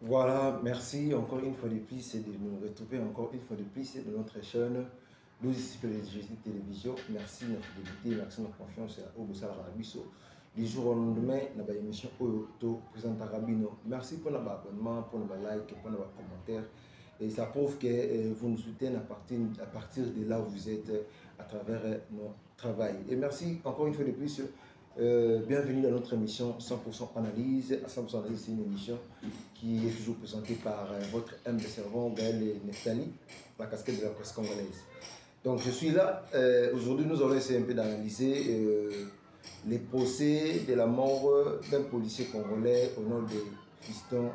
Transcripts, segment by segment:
Voilà, merci encore une fois de plus et de nous retrouver encore une fois de plus de notre chaîne 12 disciples de Jésus Télévision. Merci de notre fidélité, merci de notre confiance au Bossala Rabiso. Du jour au lendemain, dans l'émission Oyoto présente Rabino. Merci pour notre abonnement, pour notre like, pour notre commentaire. Et ça prouve que vous nous soutenez à partir de là où vous êtes à travers notre travail. Et merci encore une fois de plus. Bienvenue dans notre émission 100% Analyse. À 100% Analyse, c'est une émission qui est toujours présentée par votre humble servant Gaël Neftali, la casquette de la presse congolaise. Donc je suis là. Aujourd'hui, nous allons essayer un peu d'analyser les procès de la mort d'un policier congolais au nom de Fiston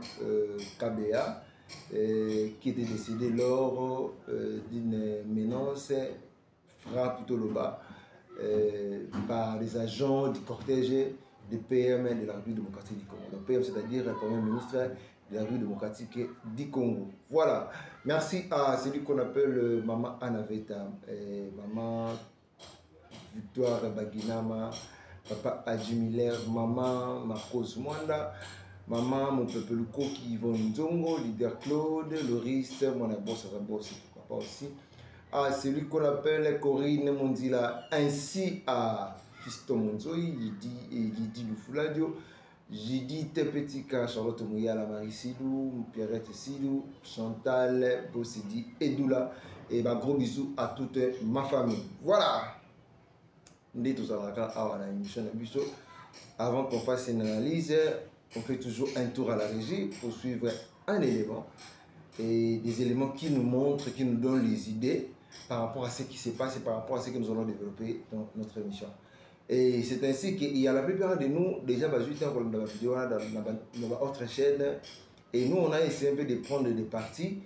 KBA, qui était décédé lors d'une menace frappe tout au bas par les agents du cortège du PM de la République démocratique du Congo. Le PM, c'est-à-dire le Premier ministre de la République démocratique du Congo. Voilà. Merci à celui qu'on appelle Maman Anaveta, Maman Victoire Baginama, Papa Adji Miller, Maman Marcos Mwanda, Maman mon peuple Luko qui Yvonne Nzongo, Leader Claude, Loris, mon boss, pourquoi pas aussi. À celui qu'on appelle Corinne Mondila, ainsi à Fiston Monzoi, Lydie Lufuladio, Judith Petika, Charlotte Mouyala, Marie Sidou, Pierrette Sidou, Chantal Bossidi, Edoula, et bah, gros bisous à toute ma famille. Voilà! Avant qu'on fasse une analyse, on fait toujours un tour à la régie pour suivre un élément et des éléments qui nous montrent, qui nous donnent les idées par rapport à ce qui se passe et par rapport à ce que nous allons développer dans notre émission. Et c'est ainsi qu'il y a la plupart de nous, déjà, dans la vidéo, dans notre chaîne, et nous, on a essayé un peu de prendre des parties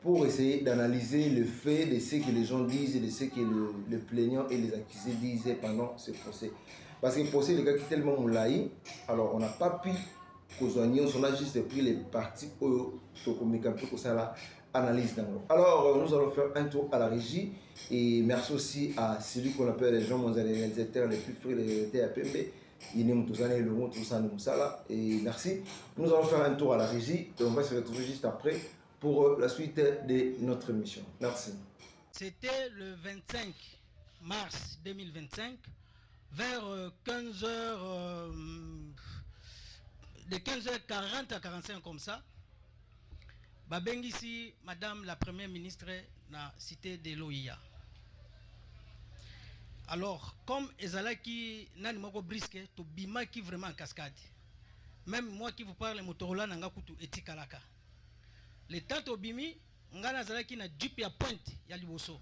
pour essayer d'analyser le fait de ce que les gens disent et de ce que le plaignant et les accusés disaient pendant ce procès. Parce que le procès, les gars qui tellement moulaï, alors on n'a pas pu causoigner, on a juste pris les parties pour ça analyse d'angle. Alors, nous allons faire un tour à la régie et merci aussi à celui qu'on appelle les gens, les réalisateurs les plus frères, les réalisateurs à PMB. Et merci. Nous allons faire un tour à la régie et on va se retrouver juste après pour la suite de notre émission. Merci. C'était le 25 mars 2025 vers 15h, de 15h40 à 45 comme ça. Babengisi, Madame la Première ministre, na cité de l'OIA. Alors, comme Ezalaki nani moko brisque, to bima qui vraiment en cascade. Même moi qui vous parle, Motorola nanga kutu etikalaka. Le temps to bimi, ngana zalaki na jeep ya pointe ya liboso.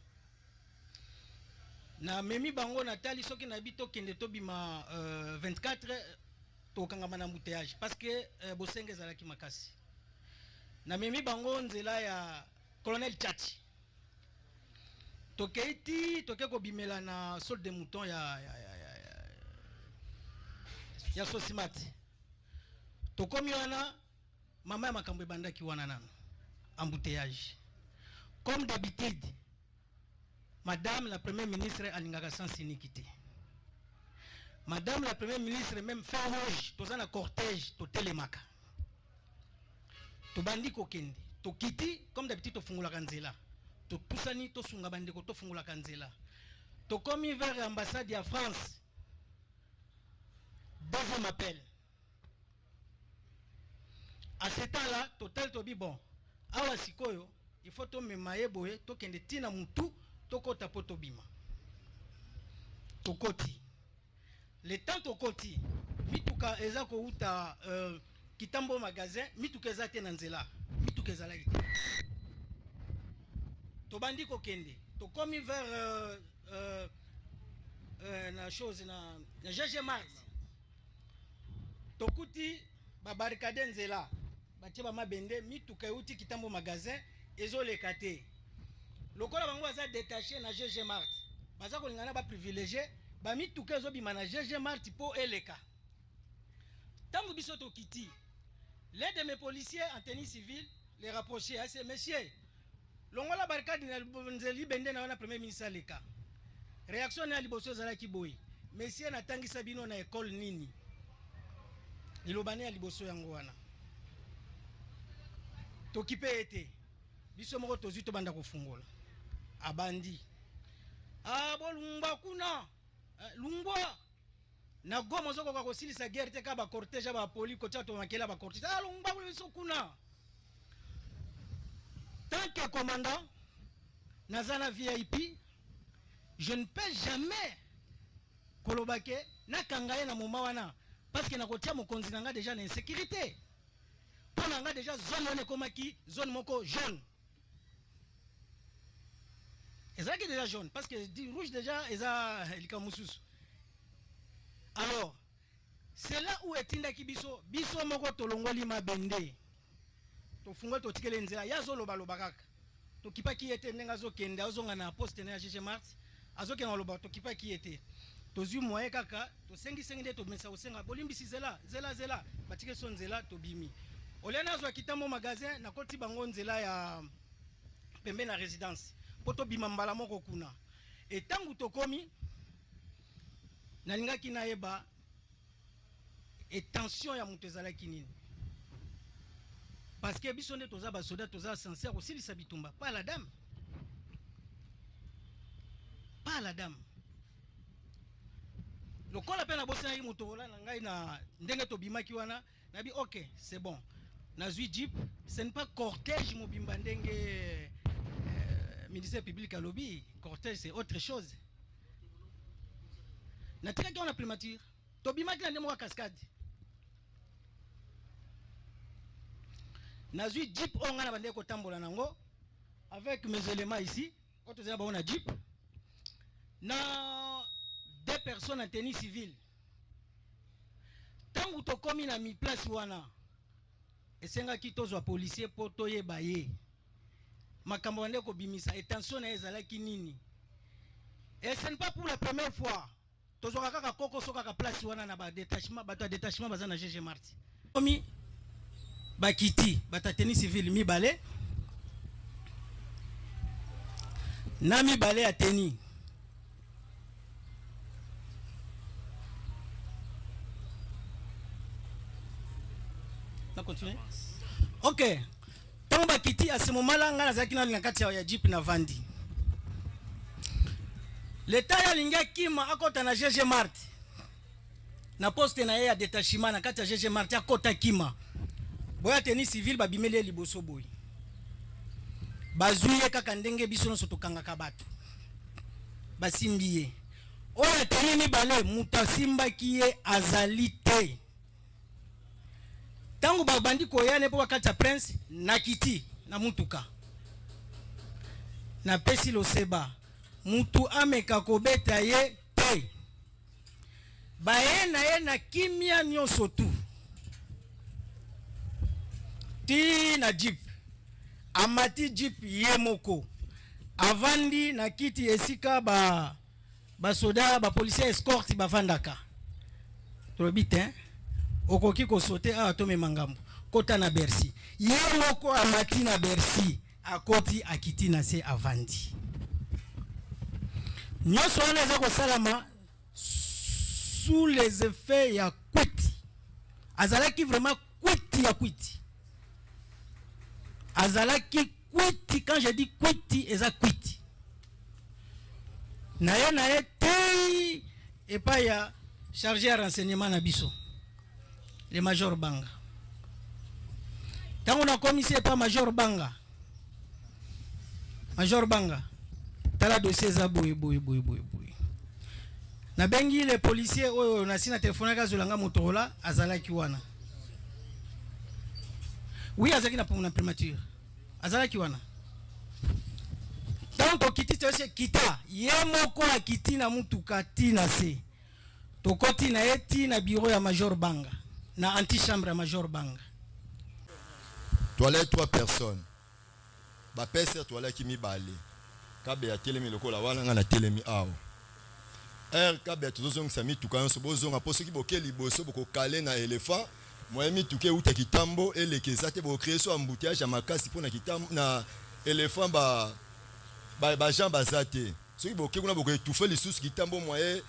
Na memi bango natali soki na bito kende to bima 24 to kangama na embouteillage parce que bosenge zalaki makasi. Na memi bango nzela ya colonel Tchati. Tokeiti toke ko bimela na sol de mouton ya Sosimati. Tokomi wana mama ya makambo ebandaki wana nano embouteillage. Comme d'habitude, Madame la Première ministre alingaka sans iniquité. Madame la Première ministre même fait rouge, toza na cortège, to telemaka. To bandi kokende, to kiti comme d'habitude to fungula kanzela. To pusani to sunga bandeko to fungula kanzela. To komi vers l'ambassade de France. Deuxième appel. À ce temps-là, total to bi bon. Awa sikoyo, il faut to memaye boye, to kende tina mutu, to kota poto bima. To koti. Le temps to koti, mituka eza ko uta kitambo magasin, mituka eza te na nzela, mituka eza laite. To bandi ko kende, to komi vers na chose na GG Mart. To kuti ba barricade nzela. Batie ba mabende mituka euti kitambo magasin ezoleka te. Lokola bango baza détaché na GG Mart. Baza ko lingana ba privilégié ba mituka ezobima na GG Mart po eleka. Tango biso to kiti. L'un de mes policiers en tenue civile les rapprocher à ces messieurs. Longola barricade na nzeli bende na wana premier ministre aleka. Réaction na liboso zala ki boy. Messieurs natangisa bino na école nini? Ilobane ya liboso yango wana. tokipe ete biso moko tozwi tobanda kofungola abandi bo lungwa kuna lungwa na goma ozokoka kosilisa guerre te ka bacortège bapoli kotia tomakela bacortège lungwa biso kuna tant que commandant nazana VIP je ne peux jamais kolobake nakanga ye na moma wana parce que nakotia mokonzi nanga déjà na insécurité pour nanga déjà zone wana ekomaki zone moko jaune ezalaki déjà jaune parce que du rouge déjà eza elika mosusu. Alors c'est là où etindaki biso moko tolongoli mabende tofunga totikele nzela ya zoloba kaka tokipaki ete ndenge azokende azonga na poste na GG Mars azokende loba tokipaki ete tozwi moyen kaka tosengi nde tomesa osenga bolimbisi zela batike so nzela tobimi olena azwa kitambo magasin na koti bango nzela ya pembe na résidence po tobima mbala moko kuna etangu tokomi nalingaki nayeba tension ya moto ezalaki nini parce que biso nde toza basoda toza sincère kosilisa bitumba pas la dame lokola pe na bosenaki moto ola na ngai na ndenge tobimaki wana nabi ok c'est bon nazwi jeep ce n'est pas cortège mobimba ndenge ministère public à lobby cortège c'est autre chose natikaki wana primature tobimaki na ndemo wa cascade nazwi jeep onga na bande kotambola nango avec mes éléments ici otozela ba na jeep na deux personnes en tenue civile tangu tokomi na mi place wana esengaki tozwa policier po toyeba ye makambo bande kobimisa attention na ezalaki nini et ce n'est pas pour la première fois tozwaka kaka koko soka ka place wana na ba détachement bato détachement baza na GG Marti komi bakiti bata tenue civile mibale na mibale ya tenue na continuer ok tant bakiti à ce moment là ngana zaki na kati ya jeep na vandi l'état ya linga kima akota na GG Marti na poste na ye ya détachement na kati ya GG Marti akota kima boya tenue civile babimeli liboso boy bazuye kaka ndenge biso nso tokangaka bato basimbiye oya tenue mibale muta simbaki ye azali te tangu babandi koyane po wakati ya prince na kiti na mutuka na pesi loseba mutu ameka kobeta ye te baye na ye na kimia nyonso tu ti na jeep amati jeep ye moko avandi na kiti esika ba soda ba policier escorte bavandaka tolobite okoki ko sauter a to memangambo kota na Bercy ye moko amati na Bercy akoti akiti na se avandi nyonso wana eza kosalama sous les effets ya kwiti azalaki vraiment kwiti ya kwiti azalaki kwiti quand je dis kwiti eza kwiti na ye te et pas ya chargé à renseignement na biso le major Banga tango na commissaire pas major Banga tala dossier za boy na bengi les policiers oyo na sina téléphone ka zolanga motorola azalaki wana oui azalaki na primature azalaki wana donc kiti tose kita ye moko akiti na mutuka tina se tokoti na eti na bureau ya major Banga na antichambre ya major Banga toilette 3 personnes ba pesa toilette ki mibale kabe ya telemi lokola wana nga na telemi awo kabe ya tozozong sami tukanso bozonga poso ki bokeli boso boko kale na éléphant moyemi tuke uta kitambo elekeza te bo créer so embouteillage ya makasi pona kitambo na éléphant ba jamba zate soki boke kuna boko etufe lisusu kitambo moye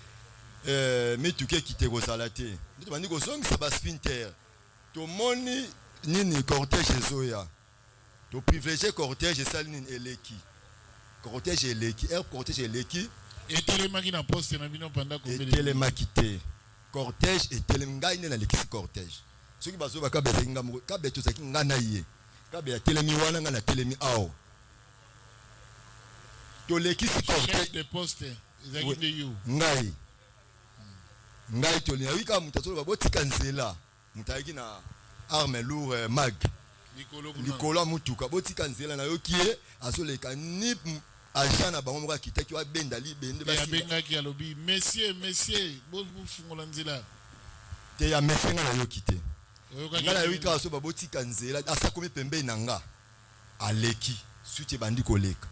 mituke kite kozala te ndito bandi kozongisa ba spinter to moni nini cortège ezoya to privilégier cortège saline eleki cortège eleki cortège eleki et télémaki na poste na bino pendant combien de télémaki te cortège et télémngai ne na lekisi cortège soki bazo baka bezinga mo ka beto saki ngana ye ka be telemi wana ngana telemi ao to lekisi cortège de poste ezaki de yo ngai to lia wika mutazo babotika nzela mutaki na arme lourd mag likolo mutuka botika nzela na yo kie azoleka ni agent na bango moka kitaki wa benda libende basi ya benga ki alobi monsieur bon fungola nzela te ya mefenga na yo kite ngala wika so babotika nzela asa komi pembe nanga aleki suite bandi koleka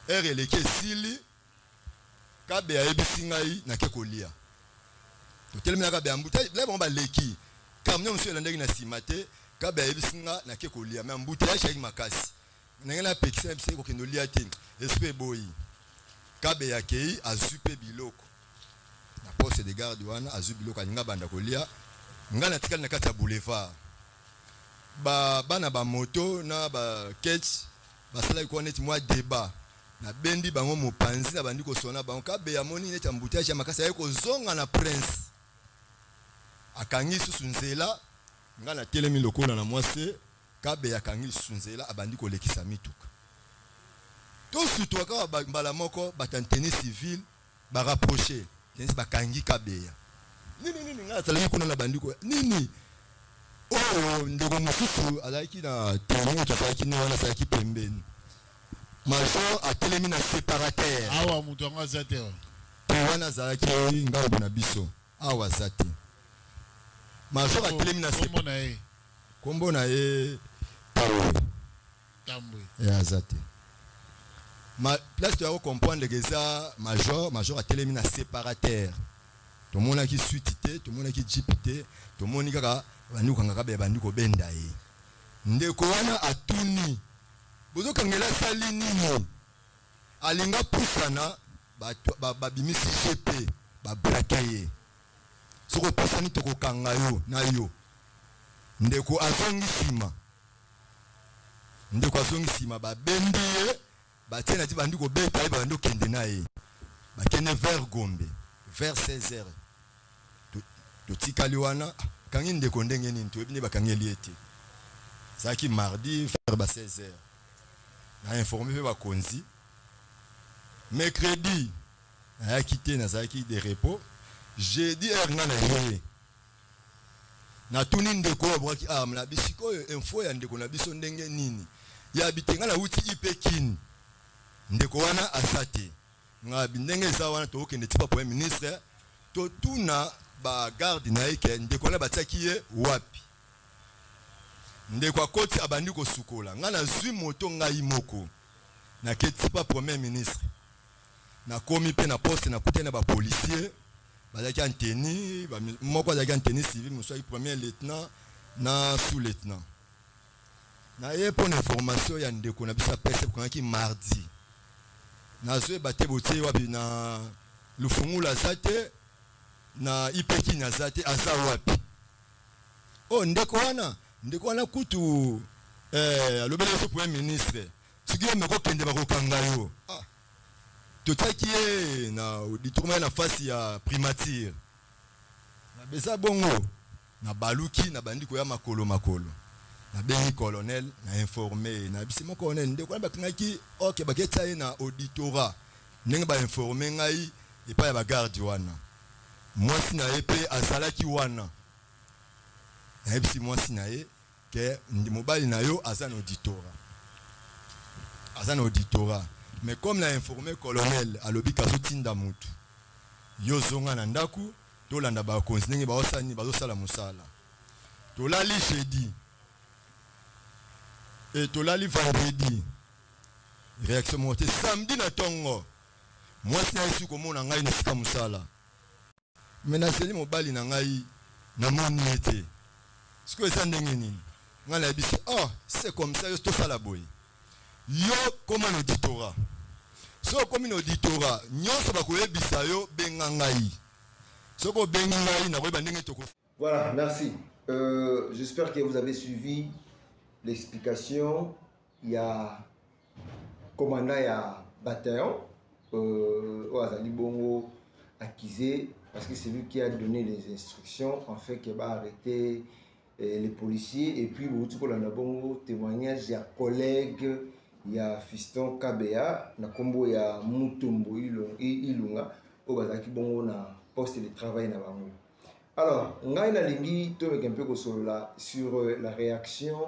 eleki sili kabe ya ebisingai na ke kolia to telemi kabe ya mbuta la bomba leki camion monsieur landeki na simate kabe ya ebisinga na ke kolia mais mbuta ya shaki makasi nangela pekisa mse ko kenolia te esprit boy kabe ya kei azupe biloko na poste de garde wana azu biloko alinga banda kolia ngana tikali na kati ya boulevard bana ba moto na ba ketch basala ko neti mwa débat na bendi bango mopanzi na bandi ko sona bango kabe ya moni neti embouteillage ya makasi ya ko zonga na prince akangi susu nzela ngana telemi lokola na mwase kabe ya kangi susu nzela abandi ko lekisa mituka to suto ka mbala moko batanteni civil ba rapprocher tenisi bakangi kabe ya nini ngana tala ko na bandi ko nini ndeko mosusu azalaki na terrain tafaki ni wana saki pembeni major atelemi na séparateur awa mutu anga zate wana zalaki ngambo na biso awa zate major atelemi na séparateur kombo na ye tambwe ya zate ma place ya comprendre que ça major atelemi na séparateur to mona ki suite te to mona ki jeep te to moni kaka bandi ko ngaka be bandi ko benda ye ndeko wana atuni bozo kangela sali nini alinga pusana ba bimisi GP ba brakaye soko pusani to ko kanga yo na yo ndeko azongi sima ba bendie ba tena ti bandi ko beta ba bandi ko kende na ye ba kene vers Gombe vers 16h to tikali wana kangi ndeko ndenge nini to ebini ba kangeli ete saki mardi vers ba 16h na informé ba konzi mercredi a quitté na saki de repos jeudi erna na ye na tuni ndeko bwaki amla bisiko info ya ndeko na biso ndenge nini ya bitenga na uti ipekini ndeko wana asate nga bindenge za wana to okende tipa premier ministre to tuna ba garde na eke ndeko na bataki ye wapi ndeko akoti abandi ko sukola nga na zwi moto ngai moko na ketipa premier ministre na komi pe na poste na kutena ba policier bazaki anteni moko bazaki anteni civil musoi premier lieutenant na sous lieutenant na ye pour information ya ndeko na bisa pese ko ngaki mardi na zwe bate botie wapi na lufungula zate na ipeki na zate asa wapi ndeko wana kutu alobele so premier ministre siki meko kende bakokanga yo totaki ye na auditoire na fasi ya primature na beza bongo na baluki na bandi ko ya makolo na bengi colonel na informé na bisimo colonel ndeko na bakangaki ok baketa ye na auditorat ndenge ba informer ngai epa ya ba garde wana mwasi na ye pe azalaki wana na bisi mwasi na ye ke ndi mobali na yo azana auditorat mais comme l'a informé colonel alobi kazotinda mutu yo zonga na ndaku to landa ba konzi ndenge ba osani bazosala musala to lali jeudi et to lali vendredi réaction monté samedi na tongo mwasi na yesu komona ngai na sika musala menaseli mobali na ngai na moni ete siko esa ndenge nini ngai na biso c'est comme ça yo to sala boy yo comme un auditorat so comme un auditorat nyonso bakoyebisa yo benga ngai soko benga ngai na koyeba ndenge toko. Voilà, merci. J'espère que vous avez suivi l'explication il y a commandant, il y a bataillon, au Azali Bongo accusé, parce que c'est lui qui a donné les instructions en fait qu'il va arrêter les policiers. Et puis, il y a témoignage, il y a collègues, il y a Fiston Kabea, il y a Mutombo Ilunga, au Azali Bongo na poste de travail na bango. Alors, on a un peu sur la réaction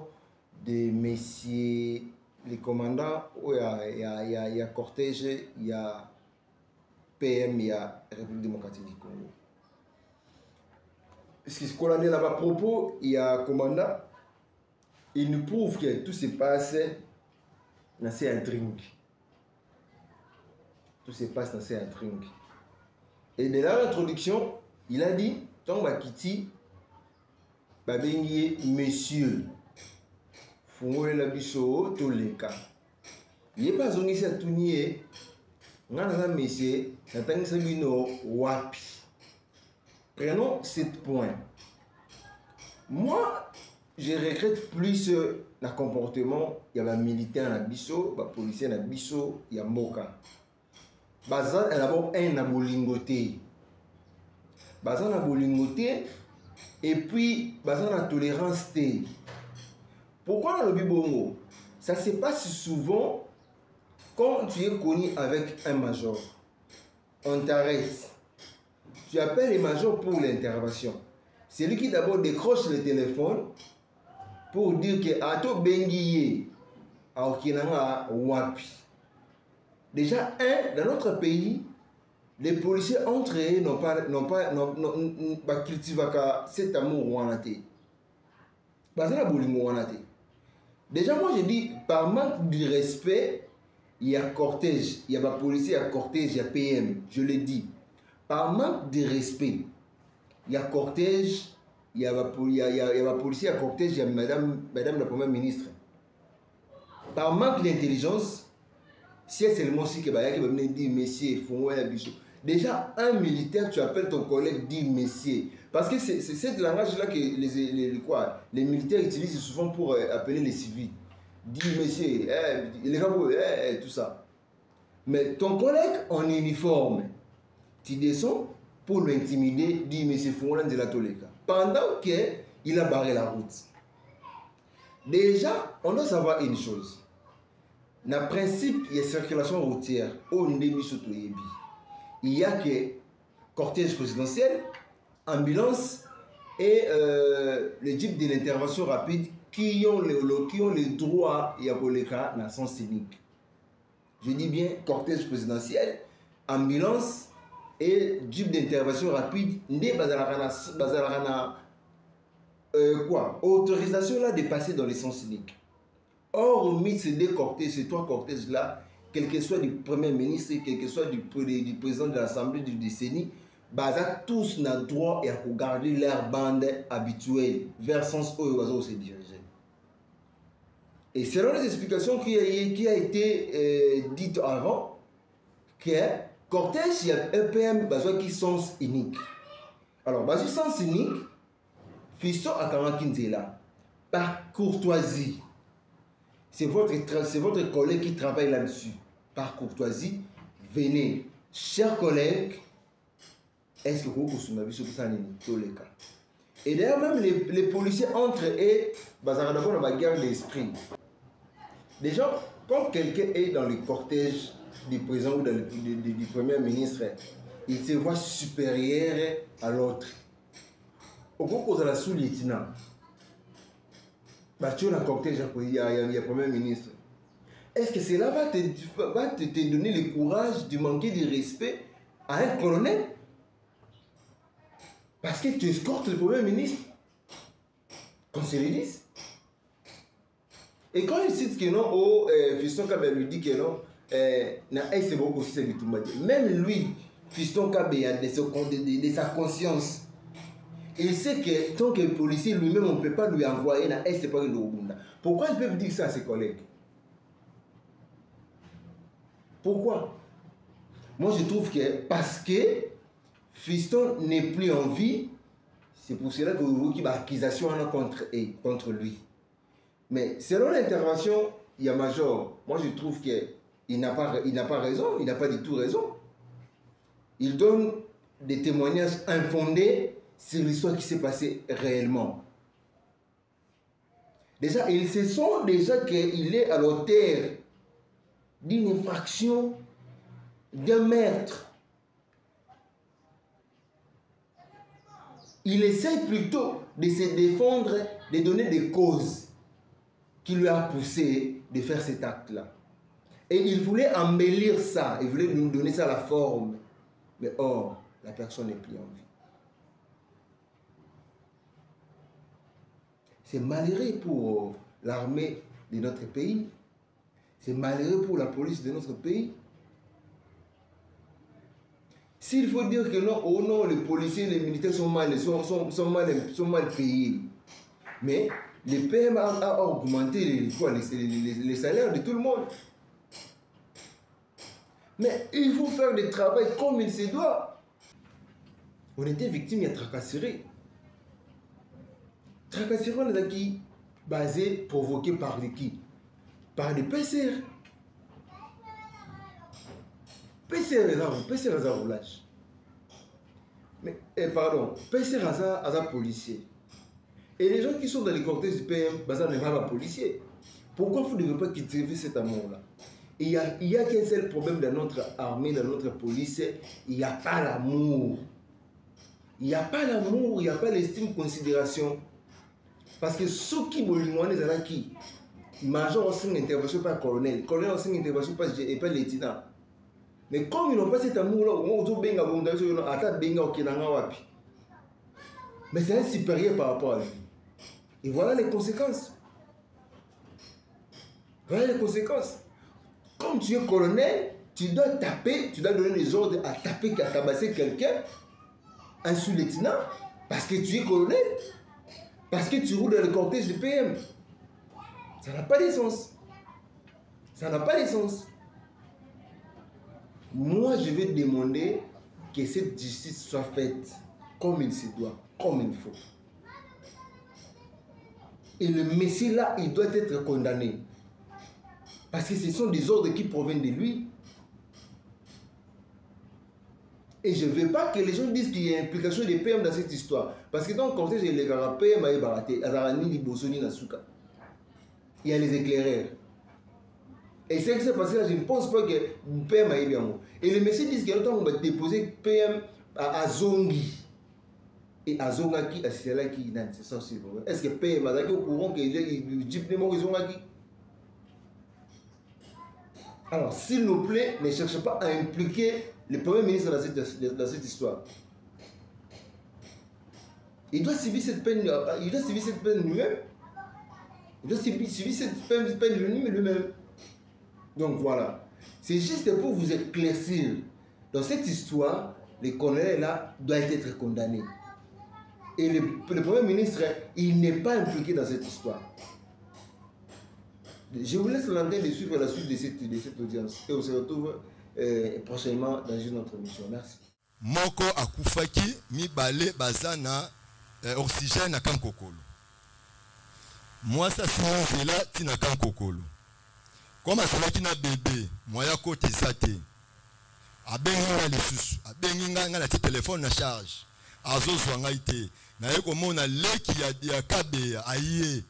de messieurs les commandants. Il y a cortège, il y a PM, il y a République démocratique du Congo. Ce qu'on a dit là-bas à propos, il y a un commandant, il nous prouve que tout se passe dans ces intrigues. Tout se passe dans ces intrigues. Et de l'introduction, il a dit, tant Bakiti, Babengi, monsieur, Fungole la biso, Toleka. Il n'est pas zongi sa tournier, on a un monsieur, Nathan Sabino, Wapi. Prenons 7 points. Moi, je regrette plus le comportement. Il y a un militaire à Bisso, un policier à Bisso, il y a Moka. Bazan, elle a d'abord un abolingoté. Bazan abolingoté, et puis Bazan la tolérance. Pourquoi dans le Bibongo? Ça se passe souvent quand tu es connu avec un major. On t'arrête. Tu appelles les majors pour l'intervention. C'est lui qui d'abord décroche le téléphone pour dire que Ato Benguiye à Okinanga Wapi. Déjà, dans notre pays, les policiers entre eux n'ont pas cultivé cet amour wanate. Déjà, moi je dis, par manque de respect, il y a cortège, il y a des policiers, il y a cortège, il y a PM, je le dis. Par manque de respect, il y a cortège, il y a policier, il y a cortège, il y a madame la première ministre. Par manque d'intelligence, si c'est seulement si que vous dit messieurs, faut la bichot. Déjà, un militaire, tu appelles ton collègue, dit messieurs. Parce que c'est cette langage-là que les militaires utilisent souvent pour appeler les civils. Dis messieurs, les rabots, tout ça. Mais ton collègue en uniforme, tu descends pour l'intimider, dit monsieur Foulan de la Toleka. Pendant qu'il a barré la route. Déjà, on doit savoir une chose. Dans le principe, il y a circulation routière au Ndemi. Il y a que cortège présidentiel, ambulance et le type de l'intervention rapide qui ont le droit à Yaboleka dans son scénique. Je dis bien cortège présidentiel, ambulance et type d'intervention rapide, autorisation là de passer dans les sens scéniques. Or, au milieu de ces deux cortèges, ces trois cortèges-là, quel que soit du Premier ministre, quel que soit du président de l'Assemblée du décennie, tous n'ont droit à garder leur bande habituelle vers le sens où ils vont se diriger. Et selon les explications qui a été dites avant, que cortège, il y a EPM qui sont uniques. Alors, dans ce sens unique, Fiston Akamankinzela, par courtoisie, c'est votre collègue qui travaille là-dessus. Par courtoisie, venez. Chers collègues, est-ce que vous pouvez sur ça? Et d'ailleurs, même les policiers entre eux, d'abord dans la guerre d'esprit. Déjà, quand quelqu'un est dans le cortège du président ou du premier ministre, il se voit supérieur à l'autre. Au cours de la sous-lieutenant, tu as un cortège, il y a le premier ministre. Est-ce que cela va te donner le courage de manquer de respect à un colonel? Parce que tu escortes le premier ministre. Qu'on se le dise. Et quand il cite que non, Fiston Kabea lui dit que non, même lui, Fiston Kabea, de sa conscience, il sait que tant que le policier lui-même, on ne peut pas lui envoyer dans Est pas le Rwanda. Pourquoi ils peuvent dire ça à ses collègues? Pourquoi? Moi, je trouve que parce que Fiston n'est plus en vie, c'est pour cela qu'il y a une accusation contre lui. Mais selon l'intervention il y a Major, moi je trouve qu'il n'a pas raison, il n'a pas du tout raison. Il donne des témoignages infondés sur l'histoire qui s'est passée réellement. Déjà, il se sent déjà qu'il est à l'auteur d'une infraction, d'un meurtre. Il essaie plutôt de se défendre, de donner des causes qui lui a poussé de faire cet acte-là. Et il voulait embellir ça, il voulait nous donner ça la forme. Mais or, la personne n'est plus en vie. C'est malheureux pour l'armée de notre pays. C'est malheureux pour la police de notre pays. S'il faut dire que non, oh non, les policiers, les militaires sont mal payés. Mais le PM a augmenté les salaires de tout le monde. Mais il faut faire le travail comme il se doit. On était victime de tracasserie. Tracasserie, on est qui basé, provoqué par qui? Par des PCR. PCR est un roulage. Mais, pardon, PCR est un policier. Et les gens qui sont dans les cortèges du PM, ça n'est pas un policier. Pourquoi vous ne devez pas quitter cet amour-là? Il y a qu'un seul problème dans notre armée, dans notre police, il n'y a pas l'amour. Il n'y a pas l'amour, il n'y a pas l'estime, considération. Parce que ceux qui veulent les qui major aussi une intervention par colonel aussi une intervention par lieutenant. Mais comme ils n'ont pas cet amour-là, mais c'est un supérieur par rapport à lui. Et voilà les conséquences. Voilà les conséquences. Comme tu es colonel, tu dois taper, tu dois donner les ordres à taper, à tabasser quelqu'un, un sous-lieutenant, parce que tu es colonel, parce que tu roules dans le cortège du PM. Ça n'a pas de sens. Ça n'a pas de sens. Moi, je vais demander que cette justice soit faite comme il se doit, comme il faut. Et le Messie-là, il doit être condamné. Parce que ce sont des ordres qui proviennent de lui. Et je ne veux pas que les gens disent qu'il y a une implication des PM dans cette histoire. Parce que dans le contexte, il y a les PM, il y a les éclaireurs. Et c'est ce qui s'est passé là, je ne pense pas que le PM a eu bien. Et les messieurs disent qu'il y a longtemps qu'on va déposer PM à Zongi. Et à Zongaki, c'est là qui c'est ça aussi. Est-ce que PM a au courant que le Jeep n'est pas Zongaki? Alors, s'il nous plaît, ne cherchez pas à impliquer le Premier ministre dans cette histoire. Il doit subir cette peine lui-même. Il doit subir cette peine lui-même. Donc voilà. C'est juste pour vous éclaircir. Dans cette histoire, le colonel là doit être condamné. Et le Premier ministre, il n'est pas impliqué dans cette histoire. Je vous laisse l'antenne de suivre la suite de cette audience. Et on se retrouve prochainement dans une autre émission. Merci. Moko akufaki mibale bazana oxygène à Kankokolo. Moi ça c'est là tina Kankokolo. Comme ça qui na bébé, moi ya côté sate. Abenga les sous, abenga nga la téléphone na charge. Azozwa ngaite. Na yeko mona leki ya kabe aye.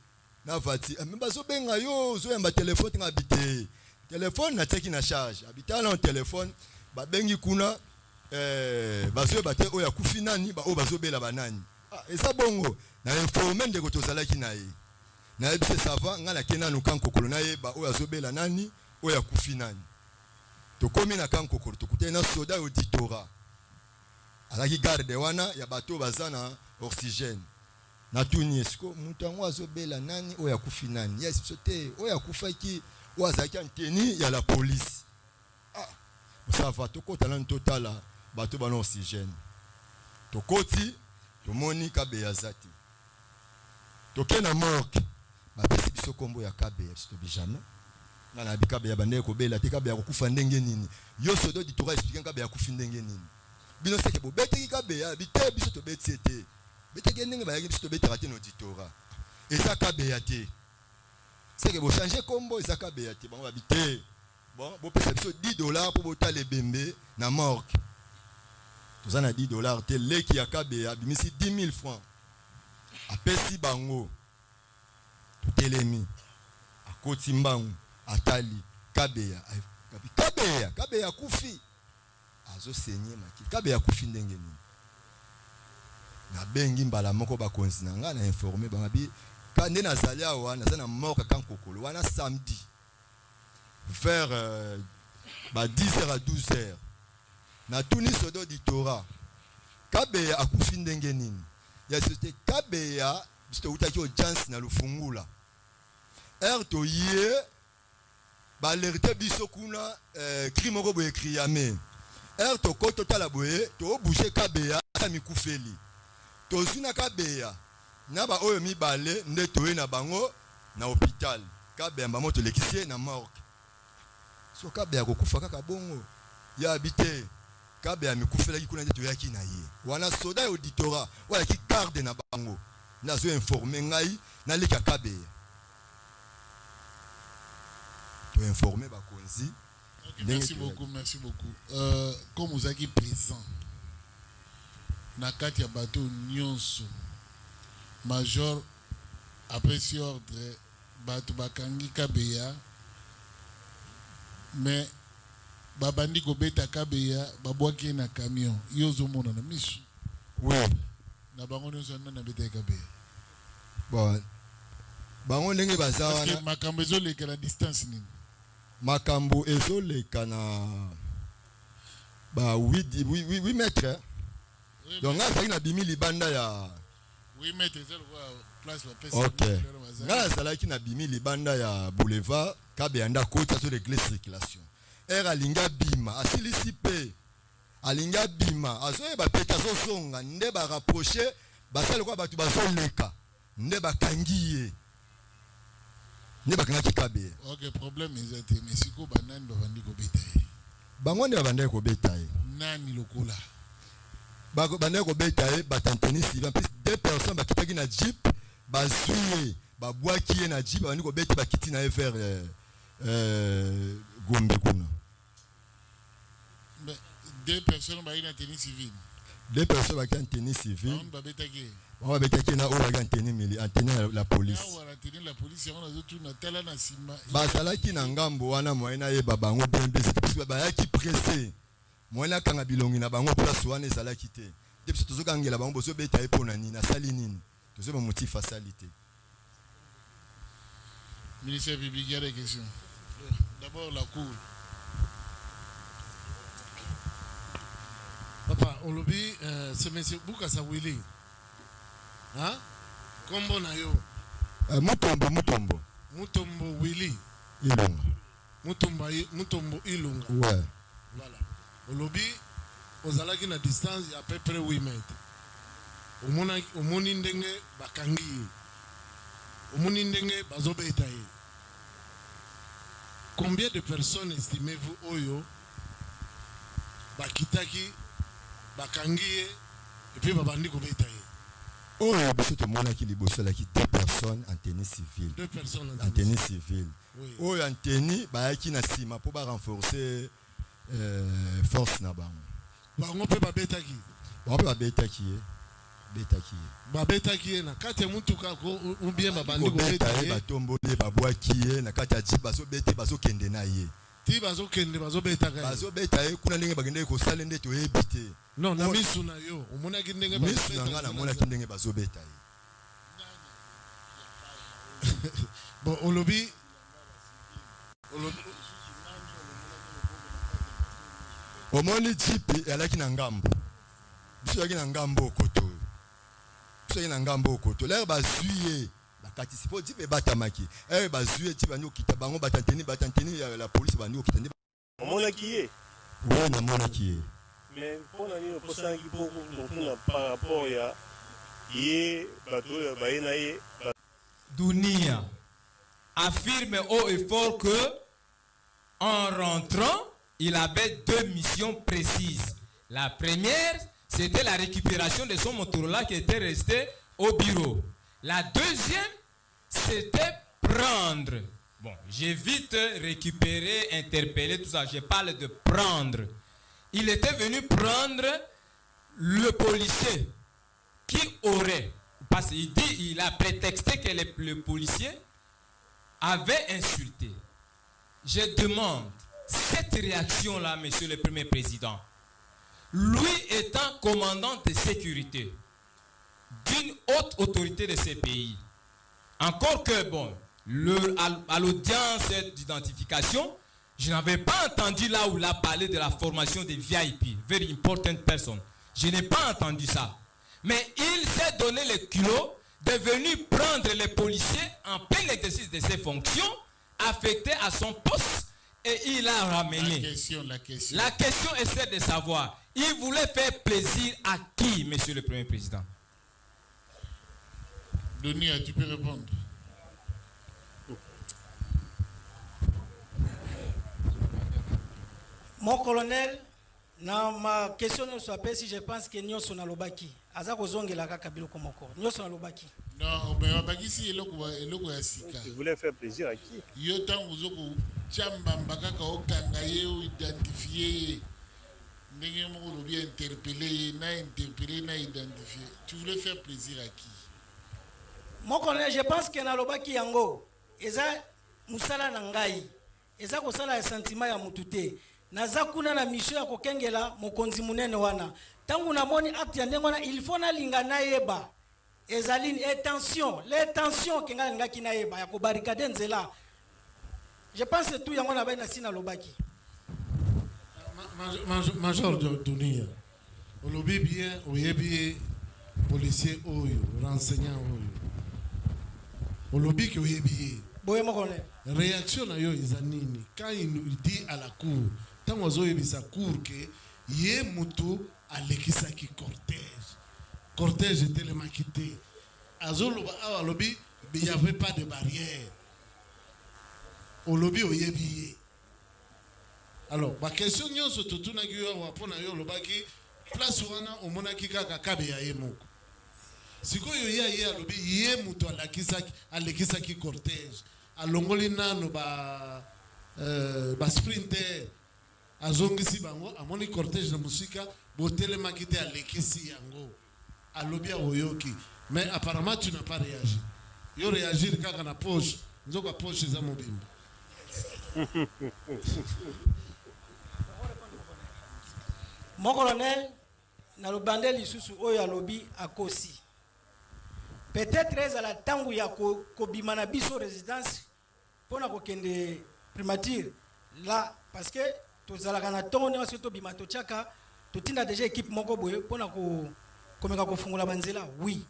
Na fati même bazo benga yo zo yamba téléphone nga bité. Téléphone na teki na charge. Habita na téléphone ba bengi kuna bazo bate oya kufinani ba o bazo bela banani. Ah et ça bongo na informer de koto zalaki na ye. Na ebise sava nga na kena no Kankokolo na ye ba oya zo bela nani oya kufinani. To komi na Kankokolo to kutena soda auditora. Alaki garde wana ya bato bazana oxygène. Na tuni esko mutango azobela nani oya kufinani. Yes sote oya kufaki wazaki anteni ya la police. Ah ça va to kota na totala bato bana oxygène. To koti to moni kabe ya zati. To kena morgue ba pesi biso kombo ya kabe to bijama. Na bikabe ya bande ko bela te kabe ya kufa ndenge nini. Yo sodo di tora expliquer kabe ya kufa ndenge nini. Bino seke bo bete kabe ya bite biso to bete te. Bete ndenge ba ya biso to bete raté no ditora. Et ça kabe ya te. c'est que vous changez combo ça Kabeya ti bon habiter bon vous payez $10 pour boter les bembe na morgue vous en a $10 te leki ya Kabeya bimisi 10 000 francs apesi bango telemi akoti mbangu atali Kabeya kufi azo senye maki Kabeya kufi ndenge nini na bengi mbala moko bakonzi na nga na informer bangabi kande na zalia wana na moka kankokolo wana samedi vers 10h à 12h na tuni sodo di Torah Kabeya akufi ndenge nini ya société Kabeya bisto utaki audience na lufungula to ye ba alerter biso kuna crime ko boye kriame to ko total boye to boucher Kabeya sa mikufeli to zuna Kabeya na ba oyo mibale nde toye na bango na hôpital Kabeya ba moto lekisie na morgue so Kabeya kokufa kaka bongo ya habité Kabeya mikufela kuna nde toyaki na ye wana soda auditora wala ki garde na bango na zo informer ngai na leka Kabeya to informer ba konzi. Okay, merci beaucoup. Comme vous êtes présent na kati ya bateau nyonso major après ce ordre bato bakangi Kabeya mais babandi ko beta Kabeya babwaki na camion yozo mona na misu oui na bango nyonso na beta Kabeya bon bango ndenge bazawa parce que makambo ezoleka na distance nini makambo ezoleka na ba 8 mètres donc nga zaki na bimi libanda ya 8 mètres c'est place la peste. OK nga zalaki na bimi libanda ya boulevard Kabeya nda kota sur les circulation era linga bima asilisi pe alinga bima azo ba peta zo songa nde ba rapprocher basale kwa batu bazoleka nde bakangiye nde bakangaki Kabeya. OK problème ezate mais siko banani bavandi ko betaye bango nde bavandi ko betaye nani lokola bande ko betaye batanteni civil plus 2 personnes bakitaki na jeep bazuye babwaki na jeep bandi ko beta bakiti na vers Gombe kuna. Mais 2 personnes ba ina tennis civil. 2 personnes ba kan tennis civil. On ba betaki. On va betaki na o ba kan tennis mili antenne la police. On va tenir la police on a tout na tala na sima. Basalaki na ngambo wana moyena ye babango bembe c'est ba yaki pressé. Moyena kanga bilongi na bango place wana ezalaki te. Depuis tozo kangela bango boso beta e pona nini na sali nini. Tozo ba motif facilité. Ministère public, il y a des questions. D'abord la cour. Papa, on lobby, c'est M. Boukassa Willy. Hein? Combo na yo. Mutombo. Mutombo Willy. Ilunga. Mutombo Ilunga. Ouais. Voilà. Au lobby, aux alaki na distance, il y a à peu près 8 mètres. Au moni ndenge bakangi. Au moni ndenge bazobeta ye. Combien de personnes estimez-vous Oyo bakitaki bakangi et puis babandi ko beta ye? Oyo biso to mona ki liboso la ki 2 personnes en tennis civil. 2 personnes en tennis civil. Oui. Oyo en tennis ba yaki na sima pour ba renforcer force na bango. Bango pe ba beta ki. Bango pe ba beta ki. Ba beta ki na kati ya mutuka ko ou bien babandi ko beta ye. Ba tombole ba boaki na kati ya jiba so beta bazo kende na ye. Ti bazo kende bazo beta ka. Bazo beta ye kuna ndenge bagende ko sala nde to ebite. Non, na misu na yo. Omona ki ndenge bazo beta. Misu na mona ki ndenge bazo beta ye. Bon, olobi omoni jipi alaki na ngambo. Biso yaki na ngambo okoto. Biso yaki na ngambo okoto. L'air bazuye. Bakati po jipi batamaki. Bazuye jipi banyo kita bango batanteni la police banyo kitani. Omona kiye. Ouais, na mona kiye. Mais pour la nuit, pour ça, il faut qu'on par rapport à yé, bateau, baïnaïe. Dunia affirme haut et fort que, en rentrant, il avait 2 missions précises. La première, c'était la récupération de son Motorola qui était resté au bureau. La deuxième, c'était prendre. Bon, j'ai vite récupéré, interpellé, tout ça. Je parle de prendre. Il était venu prendre le policier qui aurait, parce qu'il dit, il a prétexté que le policier avait insulté. Je demande cette réaction-là, monsieur le Premier Président, lui étant commandant de sécurité d'une haute autorité de ce pays, encore que, bon, à l'audience d'identification, je n'avais pas entendu là où il a parlé de la formation des VIP, very important person. Je n'ai pas entendu ça. Mais il s'est donné le culot de venir prendre les policiers en plein exercice de ses fonctions, affectés à son poste, et il a ramené. La question. La question est celle de savoir, il voulait faire plaisir à qui, monsieur le Premier Président? Donia, tu peux répondre. Mon colonel, dans ma question, si je pense que nous sommes à l'Obaki. Aza kozongela kaka biloko moko. Nous sommes à l'Obaki. Non, mais Obaki si eloko ya sika. Tu voulais faire plaisir à qui? Yo tant ozoko chamba mbakaka okanga ye o identifier. Ndenge moko lobi interpeller, na identifier. Tu voulais faire plaisir à qui? Mon colonel, je pense que na l'Obaki yango, eza musala na ngai. Eza kosala ya sentiment ya mutute. Naza kuna na mission ya kokengela mokonzi munene wana. Tangu namoni acte ya ndengona il faut na linga na yeba. Ezali les tensions kenga linga kina yeba ya ko barricade nzela. Je pense tout yango na baina sina lobaki. Major Dunia. Olobi bien oyebi policier oyo, renseignant oyo. Olobi ki oyebi. Boye mo connaît. Réaction na yo izanini quand il dit à la cour tant ozo yebisa cour que ye mutu alekisaki cortège était le makité azolo ba lobi il y avait pas de barrière au lobby oyebi. Alors ma question nyonso totuna ki yo wapona yo lobaki place wana omonaki kaka kabe ya ye moko sikoyo ye alobi ye mutu alekisaki cortège alongoli nano ba sprinter azongisi bango amoni cortège na musika botelema kite alekisi yango alobi oyoki mais apparemment tu n'as pas réagi yo réagir kaka na poche nzoka poche za mobimba. Mon colonel na lobande lisusu oyo alobi akosi peut-être à la tangu ya kobima na biso résidence pour na kokende primature là parce que tozalaka na tongo ne waso tobima tochaka totinda déjà équipe moko boye pour na komeka kofungula banzela oui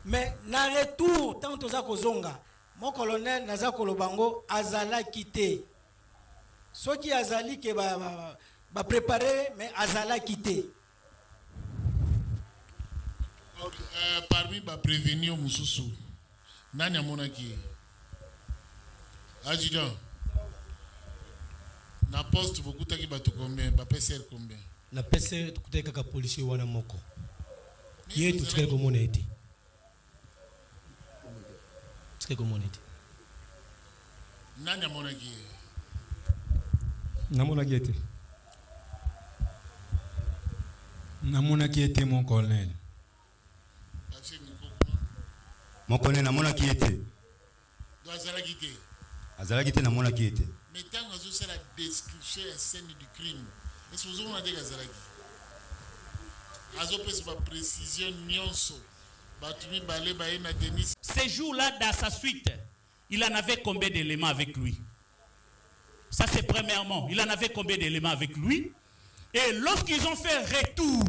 mais na retour tant toza kozonga mon colonel naza kolobango azala quitté soki azali ke ba préparer mais azala quitté. Parmi les prévenus, Moussoussou, Nani Amonaki, adjudant, na poste beaucoup de bateaux combien, ba PCR combien? Na PCR tukute kaka policier wana moko. Yé tu tukere comme on était. Tukere comme on était. Nani Amonaki. Namonaki était. Namonaki était mon colonel. Mon colonel namonaki était. Azalaki te namonaki était. Mais tant que vous la description de la scène du crime, est-ce que vous avez dit Azalaki? Azopes ma précision nyonso. Batumi balé baé na Denis. Ces jours-là, dans sa suite, il en avait combien d'éléments avec lui? Ça c'est premièrement. Il en avait combien d'éléments avec lui? Et lorsqu'ils ont fait retour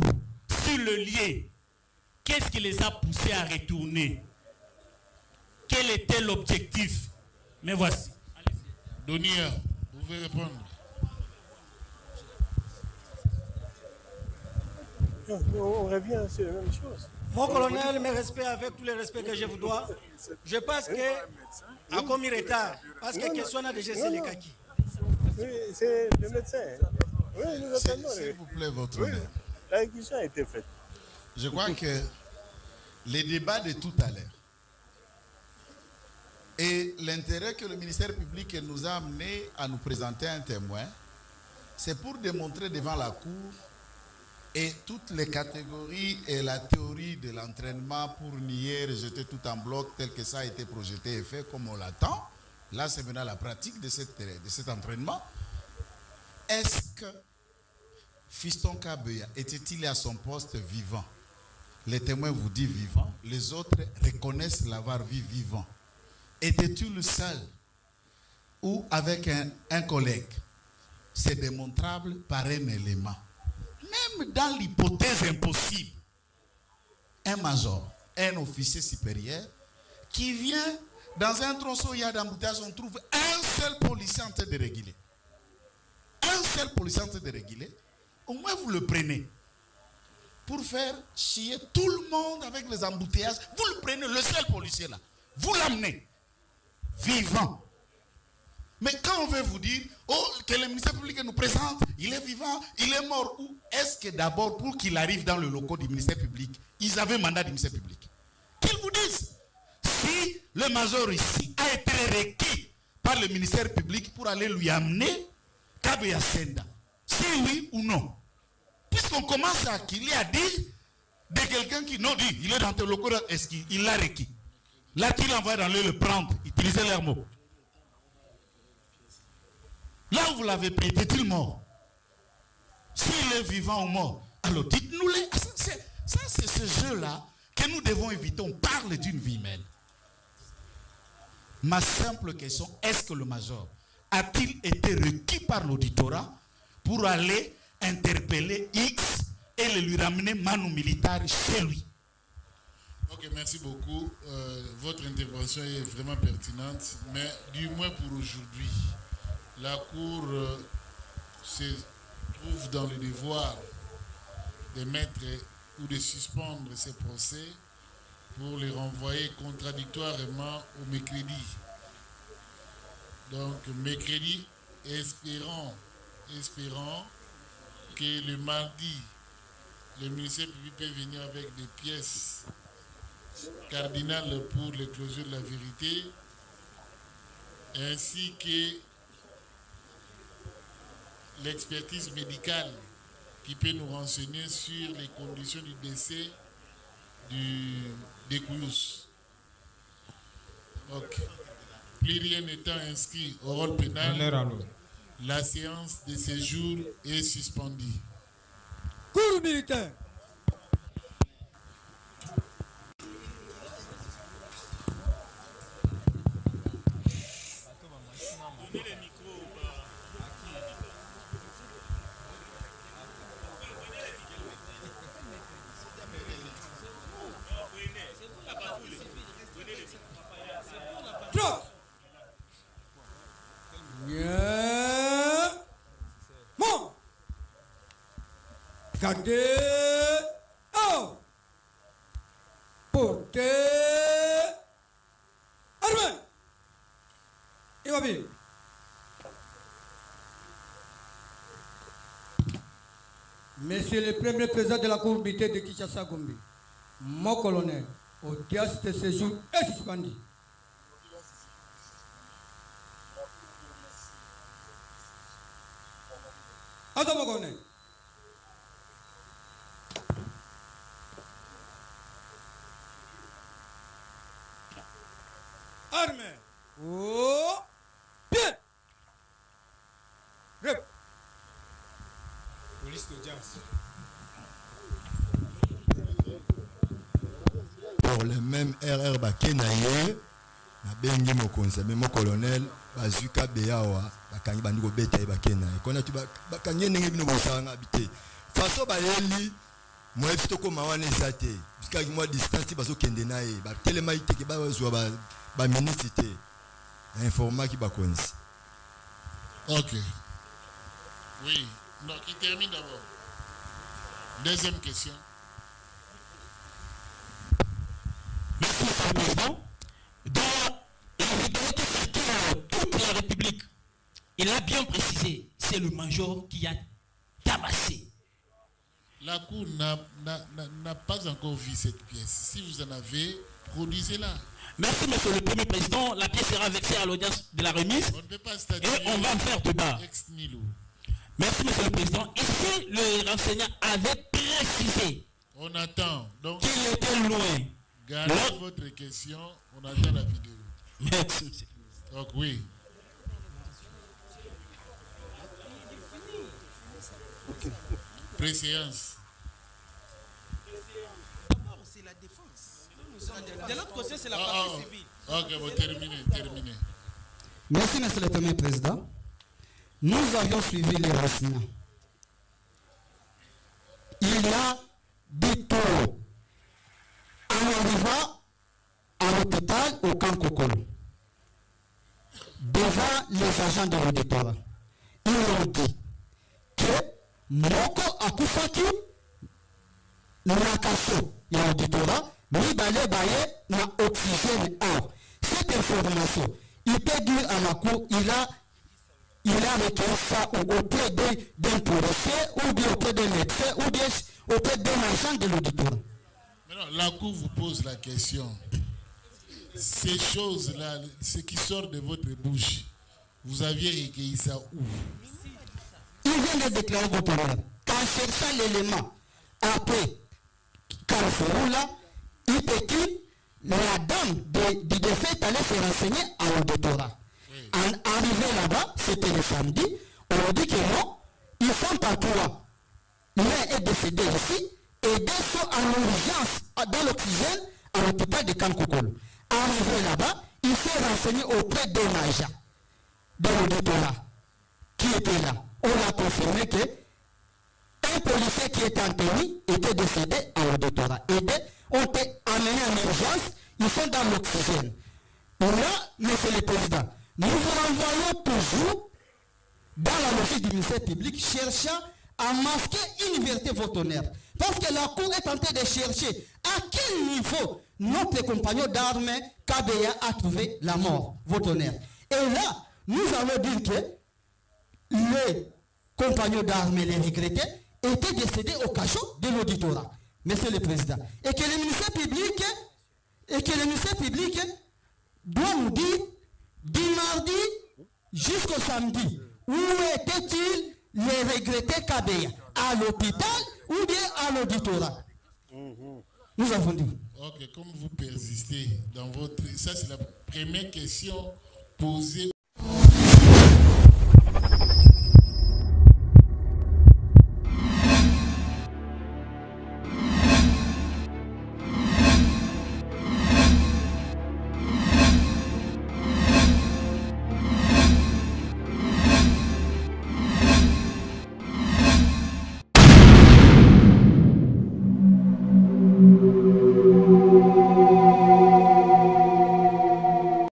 sur le lieu, qu'est-ce qui les a poussés à retourner? Quel était l'objectif? Mais voici. Donia, vous pouvez répondre. On revient sur la même chose. Mon colonel, mes respects avec tous les respects que je vous dois. Je pense que a commis retard. Parce que question a déjà c'est les kaki. Oui, c'est le médecin. Oui, nous attendons. S'il vous plaît, votre honneur. La question a été faite. Je crois que les débats de tout à l'heure Et l'intérêt que le ministère public nous a amené à nous présenter un témoin, c'est pour démontrer devant la Cour et toutes les catégories et la théorie de l'entraînement pour nier, rejeter tout en bloc tel que ça a été projeté et fait comme on l'attend. Là, c'est maintenant la pratique de cet entraînement. Est-ce que Fiston Kabeya était-il à son poste vivant? Les témoins vous disent vivant, les autres reconnaissent l'avoir vu vivant. Était-tu le seul ou avec un collègue? C'est démontrable par un élément. Même dans l'hypothèse impossible, un major, un officier supérieur, qui vient dans un tronçon où il y a d'embouteillage, on trouve un seul policier en train de réguler. Un seul policier en train de réguler. Au moins vous le prenez. Pour faire chier tout le monde avec les embouteillages, vous le prenez, le seul policier là. Vous l'amenez. Vivant. Mais quand on veut vous dire, oh, que le ministère public nous présente, il est vivant, il est mort, où est-ce que d'abord, pour qu'il arrive dans le local du ministère public, ils avaient mandat du ministère public? Qu'ils vous disent, si le major ici a été requis par le ministère public pour aller lui amener Kabeya Senda, si oui ou non. Puisqu'on commence à dire de quelqu'un qui non dit, il est dans le local, est-ce qu'il l'a requis? L'a-t-il envoyé d'aller le prendre, utiliser leurs mots? Là où vous l'avez pris, est-il mort? S'il est vivant ou mort, alors dites-nous-les. Ça, c'est ce jeu-là que nous devons éviter. On parle d'une vie humaine. Ma simple question, est-ce que le major a-t-il été requis par l'auditorat pour aller interpeller X et le lui ramener manu militaire chez lui? Ok, merci beaucoup. Votre intervention est vraiment pertinente, mais du moins pour aujourd'hui, la Cour se trouve dans le devoir de mettre ou de suspendre ces procès pour les renvoyer contradictoirement au mercredi. Donc, mercredi, espérons que le mardi, le ministère public peut venir avec des pièces cardinales pour l'éclosion de la vérité, ainsi que l'expertise médicale qui peut nous renseigner sur les conditions du décès des Kouyous. Donc, plus rien n'étant inscrit au rôle pénal, la séance de ce jour est suspendue. Cours militaire. Gardez, oh, portez, armée, immobile. Monsieur le Premier Président de la Cour militaire de Kinshasa Gombe, mon colonel, audience de ce jour est suspendue. Attends, mon colonel. Armée. Oh, bien. Rep. Police d'audience. Pour le même RR Bakenaye, na bengi mokonza mais mon colonel bazuka beyawa bakangi bandiko beta Bakenaye. Kona tu bakangi ndenge bino bosanga habité. Faso bayeli moi toko mawana ezate. Jusqu'à moi distance baso kende naye. Ba telema iteke ba zwa ba ministre informa qui bakonzi. Ok. Oui. Non, qui termine d'abord. Deuxième question. Merci, Monsieur le Président. Dans la sécurité de toute la République, il a bien précisé, c'est le major qui a tabassé. La Cour n'a pas encore vu cette pièce. Si vous en avez, Produisez-la. Merci, monsieur le Premier Président. La pièce sera versée à l'audience de la remise. On ne peut pas statuer et on va faire débat. Ex nihilo. Merci, monsieur le Président. Ici, le renseignant avait précisé. On attend. Donc, qu'il était loin. Gardez votre question. On attend la vidéo. Merci, monsieur. Donc, oui. Okay. Préséance. C'est la défense. De l'autre côté, c'est la partie civile. Ok, bon, terminez. Merci, monsieur le Premier Président. Nous avions suivi les renseignements. Il y a des taux en arrivant à l'hôpital au camp Kokolo. Devant les agents de l'auditorat, ils ont dit que Moko Akufaki n'a caché l'auditorat, mais d'aller bailler na oxygène. Or, cette information, il peut dire à la cour, il a requis ça auprès d'un policier, ou bien auprès d'un médecin, ou bien auprès d'un agent de l'auditorat. Maintenant, la cour vous pose la question. Ces choses-là, ce qui sort de votre bouche, vous aviez recueilli ça où? Il vient de déclarer votre honneur qu'en cherchant l'élément après Carrefour, là, il peut dire la dame du défait est allée se renseigner à l'auditorat. En arrivé là-bas, c'était le samedi, on dit que non, ils sont pas trois. L'un est décédé ici et deux sont en urgence dans l'oxygène à l'hôpital de Kankokolo. Arrivé là-bas, il s'est renseigné auprès d'un agent de l'auditorat qui était là. On a confirmé que un policier qui était en tenue était décédé à l'auditorat. Et on été amenés en urgence, ils sont dans l'oxygène. Là, monsieur le Président, nous vous renvoyons toujours dans la logique du ministère public, cherchant à masquer une vérité votonnaire. Parce que la Cour est en train de chercher à quel niveau notre compagnon d'armes KBA a trouvé la mort votonnaire. Et là, nous allons dire que les compagnons d'armes, les regrettés, étaient décédés au cachot de l'auditorat, monsieur le Président. Et que le ministère public, doit nous dire du mardi jusqu'au samedi, où étaient-ils les regrettés KBA? À l'hôpital ou bien à l'auditorat? Nous avons dit. Ok, comme vous persistez dans votre... Ça, c'est la première question posée